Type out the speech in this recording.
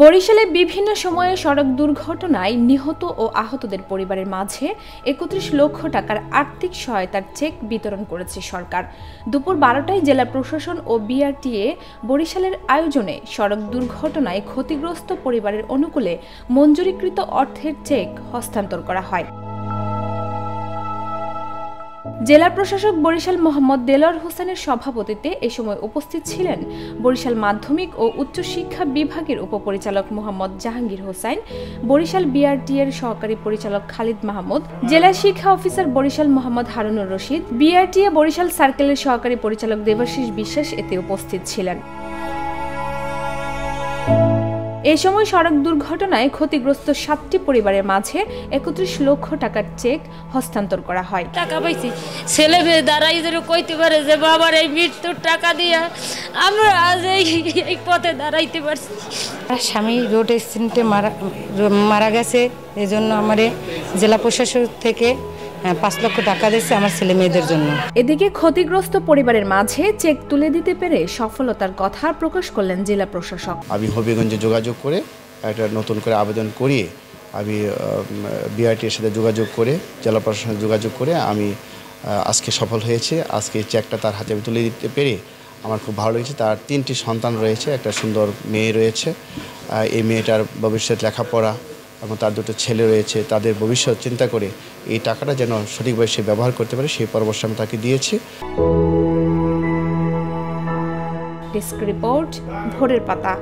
বরিশালে বিভিন্ন সময়ে সড়ক দুর্ঘটনায় নিহত ও আহতদের পরিবারের মাঝে ৩১ লক্ষ টাকার আর্থিক সহায়তার চেক বিতরণ করেছে সরকার। দুপুর ১২টায় জেলা প্রশাসন ও বিআরটিএ বরিশালের আয়োজনে সড়ক দুর্ঘটনায় ক্ষতিগ্রস্ত পরিবারের অনুকূলে মঞ্জুরিকৃত অর্থের চেক হস্তান্তর করা হয়। জেলা প্রশাসক বরিশাল মোহাম্মদ দেলোয়ার হোসেনের সভাপতিত্বে এ সময় উপস্থিত ছিলেন বরিশাল মাধ্যমিক ও উচ্চ শিক্ষা বিভাগের উপপরিচালক মোহাম্মদ জাহাঙ্গীর হোসেন, বরিশাল বিআরটিএর সহকারী পরিচালক খালিদ মাহমুদ, জেলা শিক্ষা অফিসার বরিশাল মোহাম্মদ হারুনুর রশিদ, বিআরটিএ বরিশাল সার্কেলের সহকারী পরিচালক দেবাশিস বিশ্বাস এতে উপস্থিত ছিলেন। এ সময় সড়ক দুর্ঘটনায় ক্ষতিগ্রস্ত ৭টি পরিবারের মাঝে ৩১ লক্ষ টাকার চেক হস্তান্তর করা হয়। টাকা পাইছি, ছেলে মেয়ে দ্বারাই কইতে পারে যে বাবার এই মৃত্যুর টাকা দিয়ে আমরা আজ এই পথে দাঁড়াইতে পারছি। স্বামী রোড অ্যাক্সিডেন্টে মারা গেছে, এজন্য আমার জেলা প্রশাসন থেকে ৫ লক্ষ টাকা দিয়েছে আমার ছেলে মেয়েদের জন্য। এদিকে ক্ষতিগ্রস্ত পরিবারের মাঝে চেক তুলে দিতে পেরে সফলতার কথা প্রকাশ করলেন জেলা প্রশাসক। আমি হবিগঞ্জে যোগাযোগ করে একটা নতুন করে আবেদন করিয়ে আমি বিআরটির সাথে যোগাযোগ করে জেলা প্রশাসনের যোগাযোগ করে আমি আজকে সফল হয়েছে। আজকে চেকটা তার হাতে আমি তুলে দিতে পেরে আমার খুব ভালো লেগেছে। তার 3টি সন্তান রয়েছে, একটা সুন্দর মেয়ে রয়েছে। এই মেয়েটার ভবিষ্যৎ লেখাপড়া এবং তার 2টো ছেলে রয়েছে, তাদের ভবিষ্যৎ চিন্তা করে এই টাকাটা যেন সঠিকভাবে সে ব্যবহার করতে পারে সেই পরামর্শ আমি তাকে দিয়েছি। ডেস্ক রিপোর্ট, ভোরের পাতা।